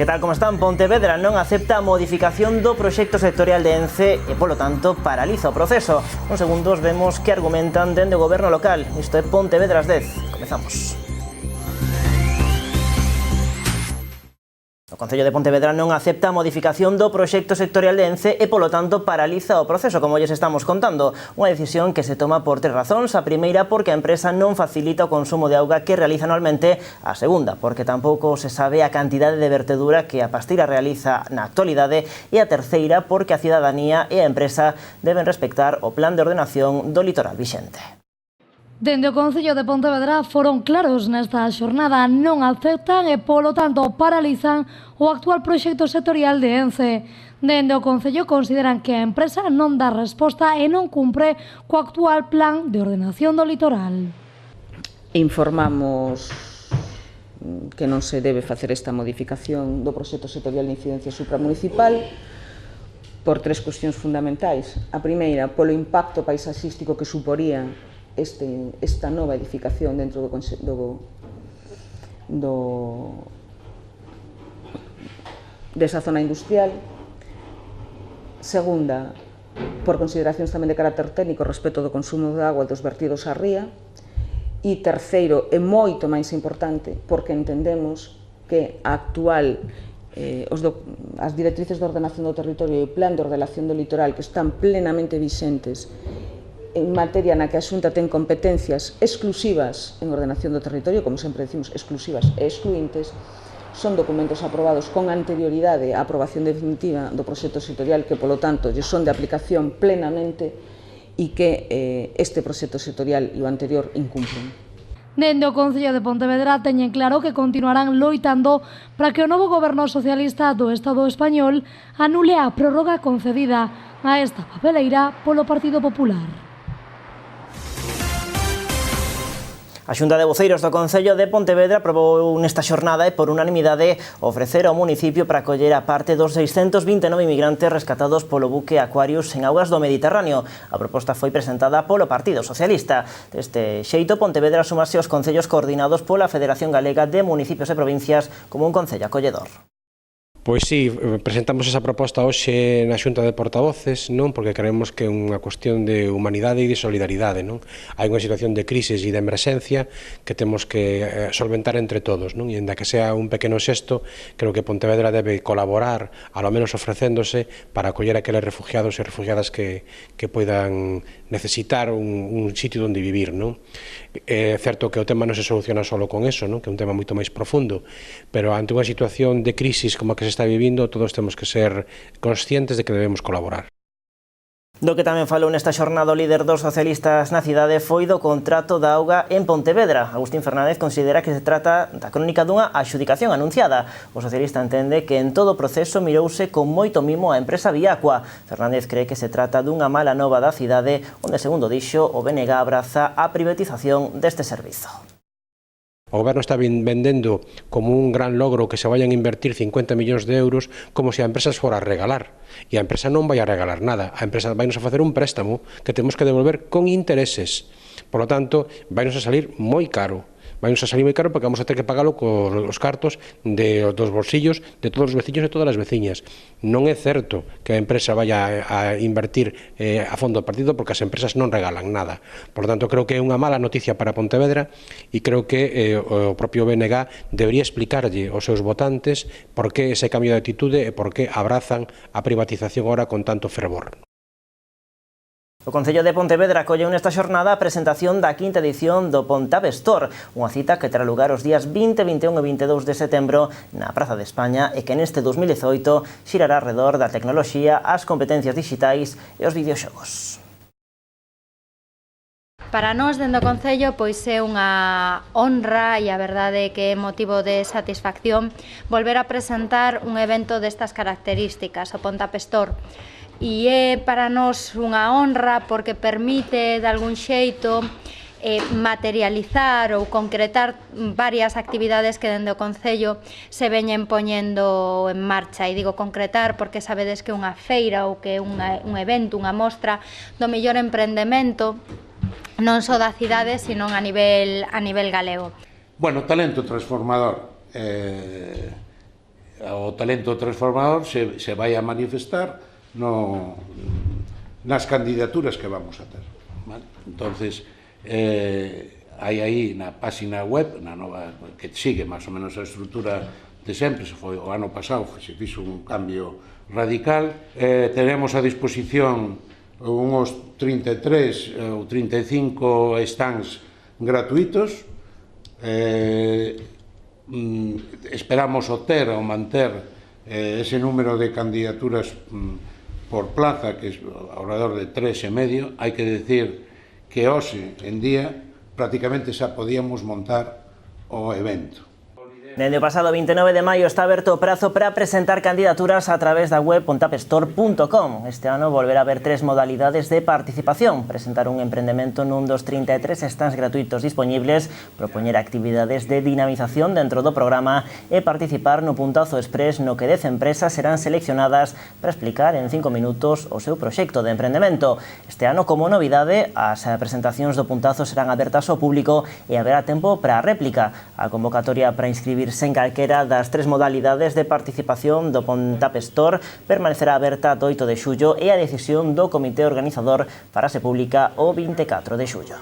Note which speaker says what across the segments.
Speaker 1: Que tal como están? Pontevedra non acepta a modificación do proxecto sectorial de ENCE e, polo tanto, paraliza o proceso. Uns segundos vemos que argumentan dende o goberno local. Isto é Pontevedra ás 10. Comezamos. O Concello de Pontevedra non acepta a modificación do proxecto sectorial de ENCE e, polo tanto, paraliza o proceso, como lles estamos contando. Unha decisión que se toma por tres razóns. A primeira, porque a empresa non facilita o consumo de auga que realiza anualmente. A segunda, porque tampouco se sabe a cantidade de vertedura que a pastira realiza na actualidade. E a terceira, porque a cidadanía e a empresa deben respectar o plan de ordenación do litoral vixente.
Speaker 2: Dende o Concello de Pontevedra foron claros nesta xornada, non aceptan e, polo tanto, paralizan o actual proxecto sectorial de ENCE. Dende o Concello consideran que a empresa non dá resposta e non cumpre co actual plan de ordenación do litoral.
Speaker 3: Informamos que non se debe facer esta modificación do proxecto sectorial de incidencia supramunicipal por tres cuestións fundamentais. A primeira, polo impacto paisaxístico que suporía esta nova edificación dentro desa zona industrial. Segunda, por consideracións tamén de carácter técnico respecto do consumo de auga e dos vertidos á ría. E terceiro, e moito máis importante, porque entendemos que a actual as directrices de ordenación do territorio e o plan de ordenación do litoral que están plenamente vixentes en materia na que a Xunta ten competencias exclusivas en ordenación do territorio, como sempre decimos, exclusivas e excluintes, son documentos aprobados con anterioridade á aprobación definitiva do proxecto sectorial que, polo tanto, lle son de aplicación plenamente e que este proxecto sectorial e o anterior incumplen.
Speaker 2: Dende o Concello de Pontevedra teñen claro que continuarán loitando para que o novo goberno socialista do Estado español anule a prórroga concedida a esta papeleira polo Partido Popular.
Speaker 1: A Xunta de Voceiros do Concello de Pontevedra aprobou nesta xornada e por unanimidade ofrecer ao municipio para acoller a parte dos 629 inmigrantes rescatados polo buque Aquarius en augas do Mediterráneo. A proposta foi presentada polo Partido Socialista. Deste xeito, Pontevedra sumase aos concellos coordinados pola Federación Galega de Municipios e Provincias como un concello acolledor.
Speaker 4: Pois sí, presentamos esa proposta hoxe na Xunta de Portavoces, non? Porque creemos que é unha cuestión de humanidade e de solidaridade, non? Hai unha situación de crisis e de emerxencia que temos que solventar entre todos, non? E ainda que sea un pequeno xesto, creo que Pontevedra debe colaborar, ao menos ofrecéndose, para acoller aqueles refugiados e refugiadas que poidan necesitar un sitio onde vivir, non? É certo que o tema non se soluciona só con eso, non? Que é un tema moito máis profundo, pero ante unha situación de crisis como a que se está vivindo, todos temos que ser conscientes de que debemos colaborar.
Speaker 1: Do que tamén falou nesta xornada o líder dos socialistas na cidade foi do contrato da auga en Pontevedra. Agustín Fernández considera que se trata da crónica dunha adxudicación anunciada. O socialista entende que en todo o proceso mirouse con moito mimo a empresa Viacua. Fernández cree que se trata dunha mala nova da cidade onde, segundo dixo, o BNG abraza a privatización deste servizo.
Speaker 4: O goberno está vendendo como un gran logro que se vayan a invertir 50 millóns de euros como se a empresa fora a regalar. E a empresa non vai a regalar nada. A empresa vai nos a facer un préstamo que temos que devolver con intereses. Por lo tanto, vai nos a salir moi caro. Vai nos a salir moi caro porque vamos a ter que pagalo cos cartos dos bolsillos de todos os veciños e todas as veciñas. Non é certo que a empresa vaya a invertir a fondo do partido porque as empresas non regalan nada. Por lo tanto, creo que é unha mala noticia para Pontevedra e creo que o propio BNG debería explicarlle aos seus votantes por que ese cambio de actitude e por que abrazan a privatización agora con tanto fervor.
Speaker 1: O Concello de Pontevedra acolleu nesta xornada a presentación da quinta edición do Pontapestor, unha cita que terá lugar os días 20, 21 e 22 de setembro na Praza de España e que neste 2018 xirará alrededor da tecnoloxía, as competencias digitais e os videoxogos.
Speaker 5: Para nós, dende o Concello, pois é unha honra e a verdade que é motivo de satisfacción volver a presentar un evento destas características, o Pontapestor. E é para nós unha honra porque permite, de algún xeito, materializar ou concretar varias actividades que dende o Concello se veñen poñendo en marcha. E digo concretar porque sabedes que unha feira ou que un evento, unha mostra do mellor emprendemento non só da cidade, sino a nivel galego.
Speaker 6: Bueno, talento transformador. o talento transformador se vai a manifestar nas candidaturas que vamos a ter. Entonces, hai aí na página web, na nova, que sigue máis ou menos a estrutura de sempre, se foi o ano pasado, se fixo un cambio radical. Tenemos a disposición uns 33 ou 35 stands gratuitos. Esperamos obter ou manter ese número de candidaturas por plaza, que é alrededor de 3,5. Hai que decir que hoxe en día prácticamente xa podíamos montar o evento.
Speaker 1: Dende o pasado 29 de maio está aberto o prazo para presentar candidaturas a través da web pontapestore.com. Este ano volverá a haber 3 modalidades de participación: presentar un emprendemento nun dos 33 stands gratuitos dispoñibles, propoñer actividades de dinamización dentro do programa e participar no puntazo express, no que 10 empresas serán seleccionadas para explicar en 5 minutos o seu proxecto de emprendemento. Este ano, como novidade, as presentacións do puntazo serán abertas ao público e haberá tempo para a réplica. A convocatoria para inscribirse en calquera das 3 modalidades de participación do Pontapestore permanecerá aberta do 8 de xullo e a decisión do comité organizador farase pública o 24 de xullo.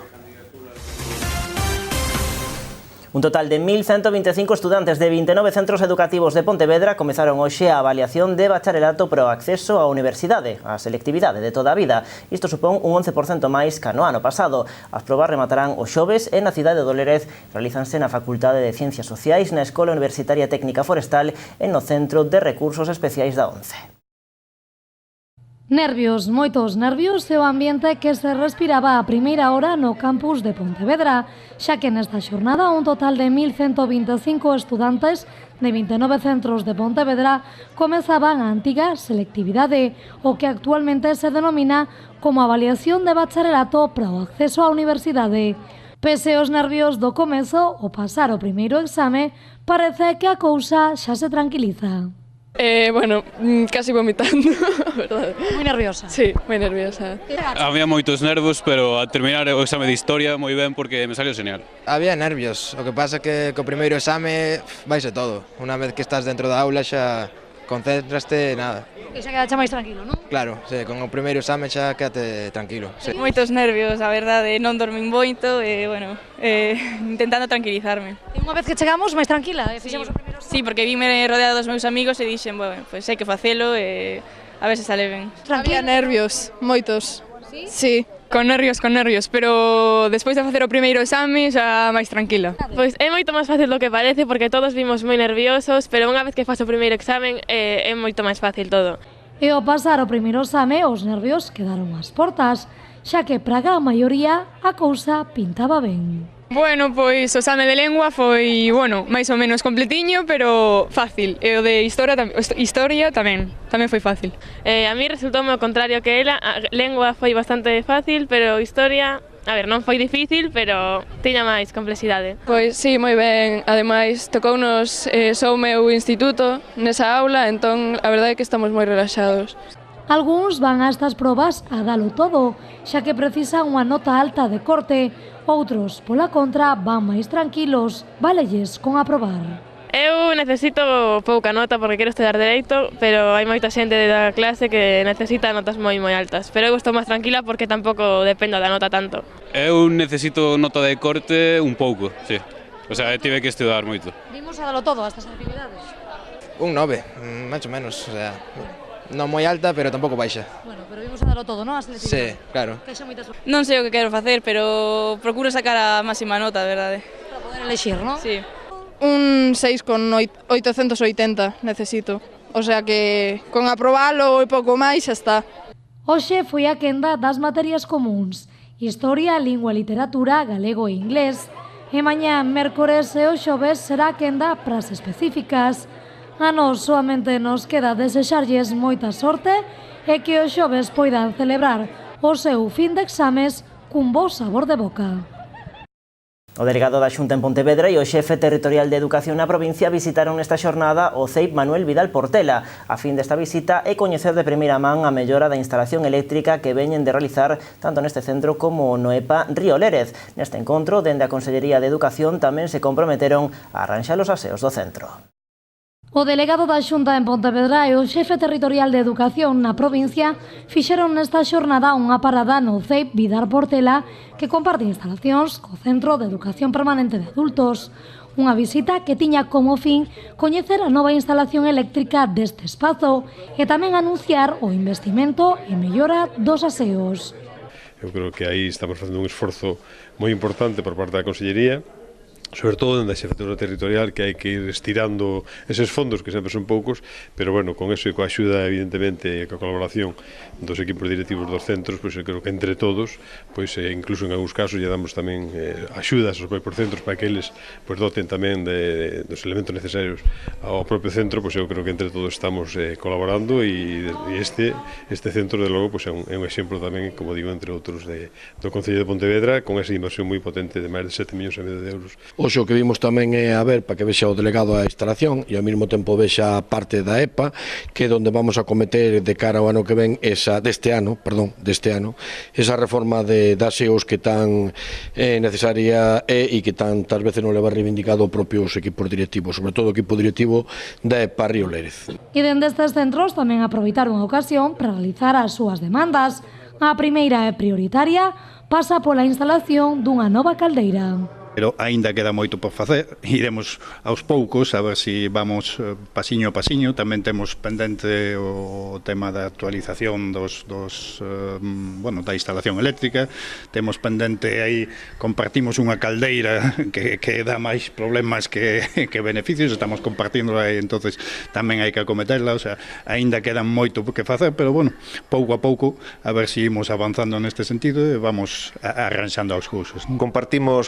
Speaker 1: Un total de 1.125 estudantes de 29 centros educativos de Pontevedra comezaron hoxe a avaliación de bacharelato para o acceso á universidade, a selectividade de toda a vida. Isto supón un 11% máis ca no ano pasado. As probas rematarán os xoves e na cidade do Lérez realízanse na Facultade de Ciencias Sociais, na Escola Universitaria Técnica Forestal e no Centro de Recursos Especiais da ONCE.
Speaker 2: Nervios, moitos nervios e o ambiente que se respiraba a primeira hora no campus de Pontevedra, xa que nesta xornada un total de 1.125 estudantes de 29 centros de Pontevedra comezaban a antiga selectividade, o que actualmente se denomina como avaliación de bacharelato para o acceso á universidade. Pese aos nervios do comezo, o pasar o primeiro exame, parece que a cousa xa se tranquiliza.
Speaker 7: Bueno, casi vomitando, a verdade.
Speaker 2: Moi nerviosa.
Speaker 7: Sí, moi nerviosa.
Speaker 8: Había moitos nervos, pero a terminar o exame de historia moi ben porque me salió genial.
Speaker 9: Había nervios, o que pasa que co primeiro exame vaise todo. Unha vez que estás dentro da aula xa concéntraste nada.
Speaker 2: E xa quedaste máis tranquilo, non?
Speaker 9: Claro, sí, con o primeiro exame xa quedate tranquilo. Sí.
Speaker 7: Moitos nervios, a verdade, non dormín moito e, bueno, intentando tranquilizarme.
Speaker 2: E unha vez que chegamos, máis tranquila, fixemos o primeiro exame.
Speaker 7: Sí, porque vime rodeada dos meus amigos e dixen, bueno, pois hai que facelo e a ver se sale ben.
Speaker 2: Tranquila.
Speaker 7: Había nervios, moitos. Sí? Sí. Con nervios, pero despois de facer o primeiro exame xa máis tranquila.
Speaker 10: Pois é moito máis fácil do que parece porque todos vimos moi nerviosos, pero unha vez que faz o primeiro examen é moito máis fácil todo.
Speaker 2: E ao pasar o primeiro exame, os nervios quedaron ás portas, xa que para a maioría a cousa pintaba ben.
Speaker 7: Bueno, pois o exame de lengua foi, bueno, máis ou menos completiño, pero fácil. E o de historia tamén foi fácil.
Speaker 10: A mí resultoume o contrario que ela, a lengua foi bastante fácil, pero historia, a ver, non foi difícil, pero tiña máis complexidade.
Speaker 7: Pois sí, moi ben, ademais tocounos só o meu instituto nesa aula, entón a verdade é que estamos moi relaxados.
Speaker 2: Algúns van a estas probas a dalo todo, xa que precisan unha nota alta de corte. Outros, pola contra, van máis tranquilos, válelles con aprobar.
Speaker 10: Eu necesito pouca nota porque quero estudar Dereito, pero hai moita xente da clase que necesita notas moi altas. Pero eu estou máis tranquila porque tampouco dependo da nota tanto.
Speaker 8: Eu necesito nota de corte un pouco, sí. O sea, tive que estudar moito.
Speaker 2: Vimos a dalo todo a estas actividades.
Speaker 9: Un 9, máis ou menos, o sea, non moi alta, pero tampouco baixa.
Speaker 2: Bueno, pero vimos a dalo todo, non? A selectividade.
Speaker 9: Sí, claro.
Speaker 7: Non sei o que quero facer, pero procuro sacar a máxima nota, verdade.
Speaker 2: Para poder elexir, non?
Speaker 7: Sí. Un 6,880 necesito. O sea que con aprobalo e pouco máis xa está.
Speaker 2: Hoxe foi a quenda das materias comuns: Historia, Lingua e Literatura, Galego e Inglés. E mañá, mércores e o xoves será a quenda para as específicas. A nós soamente nos queda desexarlles moita sorte e que os xoves poidan celebrar o seu fin de exames cun bo sabor de boca.
Speaker 1: O delegado da Xunta en Pontevedra e o xefe territorial de Educación na provincia visitaron nesta xornada o CEIP Manuel Vidal Portela. A fin desta visita é coñecer de primeira man a mellora da instalación eléctrica que veñen de realizar tanto neste centro como no EPA Río Lérez. Neste encontro, dende a Consellería de Educación tamén se comprometeron a arranxar os aseos do centro.
Speaker 2: O delegado da Xunta en Pontevedra e o xefe territorial de Educación na provincia fixeron nesta xornada unha parada no CEIP Vidar Portela que comparte instalacións co Centro de Educación Permanente de Adultos. Unha visita que tiña como fin coñecer a nova instalación eléctrica deste espazo e tamén anunciar o investimento e mellora dos aseos.
Speaker 11: Eu creo que aí estamos facendo un esforzo moi importante por parte da Consellería, sobre todo dende a xefetura territorial, que hai que ir estirando eses fondos que sempre son poucos, pero bueno, con eso e coa axuda evidentemente e coa colaboración dos equipos directivos dos centros, pois eu creo que entre todos, pois incluso en algúns casos lle damos tamén axudas aos propios centros para que eles pois doten tamén dos elementos necesarios ao propio centro, pois eu creo que entre todos estamos colaborando e este centro de logo pois é un exemplo tamén, como digo, entre outros do Concello de Pontevedra, con esa inversión moi potente de máis de 7,5 millóns de euros.
Speaker 12: Hoxe o que vimos tamén é a ver para que vexa o delegado a instalación e ao mesmo tempo vexa a parte da EPA, que é onde vamos a cometer de cara ao ano que ven deste ano, esa reforma de aseos que tan necesaria e que tantas veces non leva reivindicado os propios equipos directivos, sobre todo o equipo directivo da EPA Río Lérez.
Speaker 2: E dende estes centros tamén aproveitaron a ocasión para realizar as súas demandas. A primeira e prioritaria pasa pola instalación dunha nova caldeira.
Speaker 13: Pero aínda queda moito por facer, iremos aos poucos a ver se vamos pasiño a pasiño. Tamén temos pendente o tema da actualización da instalación eléctrica, temos pendente aí, compartimos unha caldeira que dá máis problemas que beneficios, estamos compartíndola e entonces tamén hai que acometerla, o sea, aínda queda moito que facer, pero bueno, pouco a pouco a ver se imos avanzando neste sentido e vamos arranxando aos cursos.
Speaker 14: Compartimos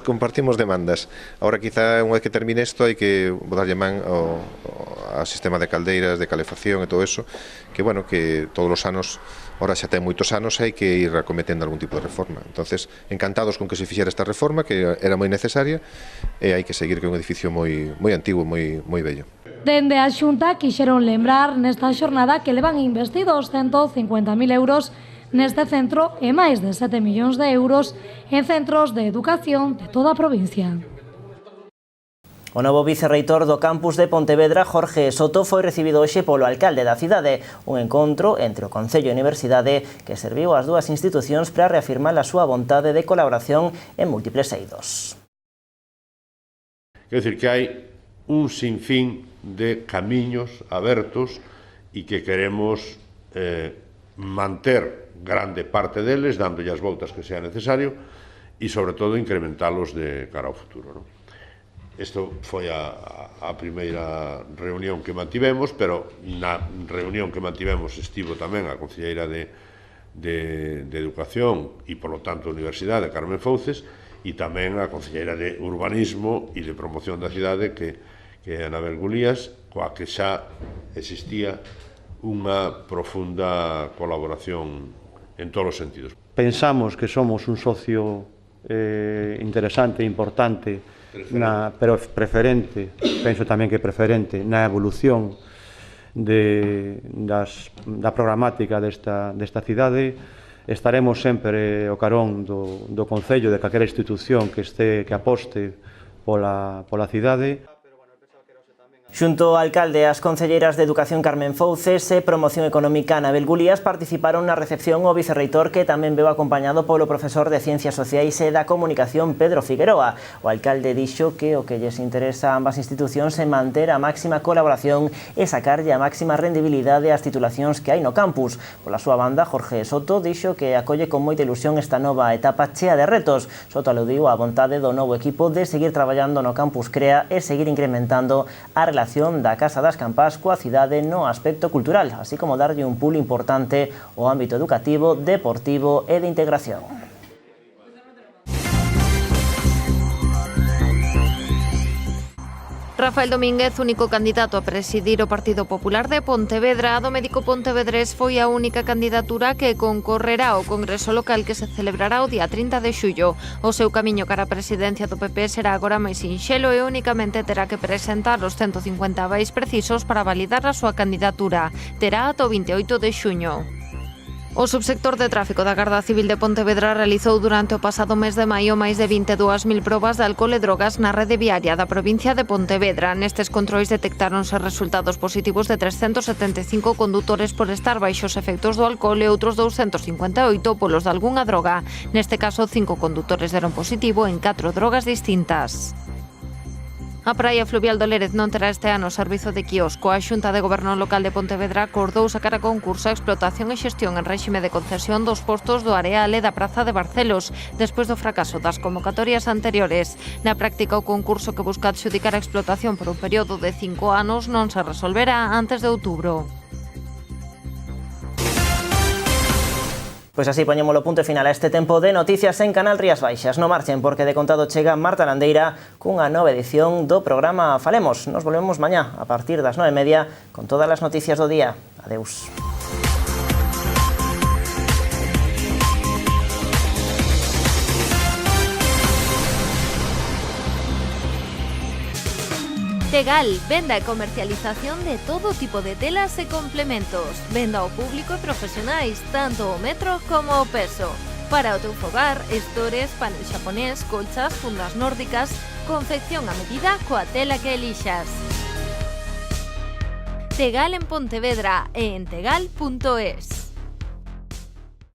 Speaker 14: demandas. Ahora quizá unha vez que termine isto hai que darlle man ao sistema de caldeiras, de calefacción e todo eso, que bueno, que todos os anos, ahora xa ten moitos anos, hai que ir acometendo algún tipo de reforma. Entonces, encantados con que se fixera esta reforma, que era moi necesaria, e hai que seguir que é un edificio moi antigo, moi bello.
Speaker 2: Dende a Xunta quixeron lembrar nesta xornada que levan investidos 150.000 euros neste centro e máis de 7 millóns de euros en centros de educación de toda a provincia.
Speaker 1: O novo vicerreitor do campus de Pontevedra, Jorge Soto, foi recibido hoxe polo alcalde da cidade, un encontro entre o Concello e a Universidade que serviu ás dúas institucións para reafirmar a súa vontade de colaboración en múltiples eidos.
Speaker 15: Quer dicir que hai un sinfín de camiños abertos e que queremos manter grande parte deles, dándolle as voltas que sea necesario e, sobre todo, incrementalos de cara ao futuro, non? Isto foi a primeira reunión que mantivemos, pero na reunión que mantivemos estivo tamén a concelleira de Educación e, por lo tanto, a Universidade, Carmen Fouces, e tamén a concelleira de Urbanismo e de Promoción da Cidade, que é Anabel Gulías, coa que xa existía unha profunda colaboración en todos os sentidos.
Speaker 16: Pensamos que somos un socio interesante e importante, pero preferente, penso tamén que preferente, na evolución da programática desta cidade. Estaremos sempre ao carón do Concello, de calquera institución que aposte pola cidade.
Speaker 1: Xunto ao alcalde e as concelleiras de Educación Carmen Fouces e Promoción Económica Anabel Gulías participaron na recepción o vicerreitor, que tamén veu acompañado polo profesor de Ciencias Sociais e da Comunicación Pedro Figueroa. O alcalde dixo que o que lles interesa a ambas institucións é manter a máxima colaboración e sacarlle a máxima rendibilidade ás titulacións que hai no campus. Pola súa banda, Jorge Soto dixo que acolle con moita ilusión esta nova etapa chea de retos. Soto aludiu á vontade do novo equipo de seguir traballando no campus CREA e seguir incrementando a relación da Casa das Campás coa cidade no aspecto cultural, así como darlle un pulo importante ao ámbito educativo, deportivo e de integración.
Speaker 17: Rafael Domínguez, único candidato a presidir o Partido Popular de Pontevedra, do médico pontevedrés, foi a única candidatura que concorrerá ao Congreso Local que se celebrará o día 30 de xullo. O seu camiño cara a presidencia do PP será agora máis sinxelo e únicamente terá que presentar os 150 avais precisos para validar a súa candidatura. Terá ata o 28 de xuño. O subsector de tráfico da Garda Civil de Pontevedra realizou durante o pasado mes de maio máis de 22.000 probas de alcohol e drogas na rede viaria da provincia de Pontevedra. Nestes controis detectáronse resultados positivos de 375 condutores por estar baixo os efectos do alcohol e outros 258 polos de algunha droga. Neste caso, 5 condutores deron positivo en 4 drogas distintas. A praia fluvial do Lérez non terá este ano servizo de quiosco. A Xunta de Goberno Local de Pontevedra acordou sacar a concurso a explotación e xestión en réxime de concesión dos postos do areal e da Praza de Barcelos, despois do fracaso das convocatorias anteriores. Na práctica, o concurso que busca adxudicar a explotación por un período de 5 anos non se resolverá antes de outubro.
Speaker 1: Pois así poñémolo punto final a este tempo de noticias en Canal Rías Baixas. Non marchen porque de contado chega Marta Landeira cunha nova edición do programa Falemos. Nos volvemos mañá a partir das 9:30 con todas as noticias do día. Adeus.
Speaker 17: Tegal, venda e comercialización de todo tipo de telas e complementos. Venda ao público e profesionais, tanto o metro como o peso. Para o teu fogar, estores, panel xaponés, colchas, fundas nórdicas, confección a medida coa tela que elixas. Tegal en Pontevedra e en tegal.es.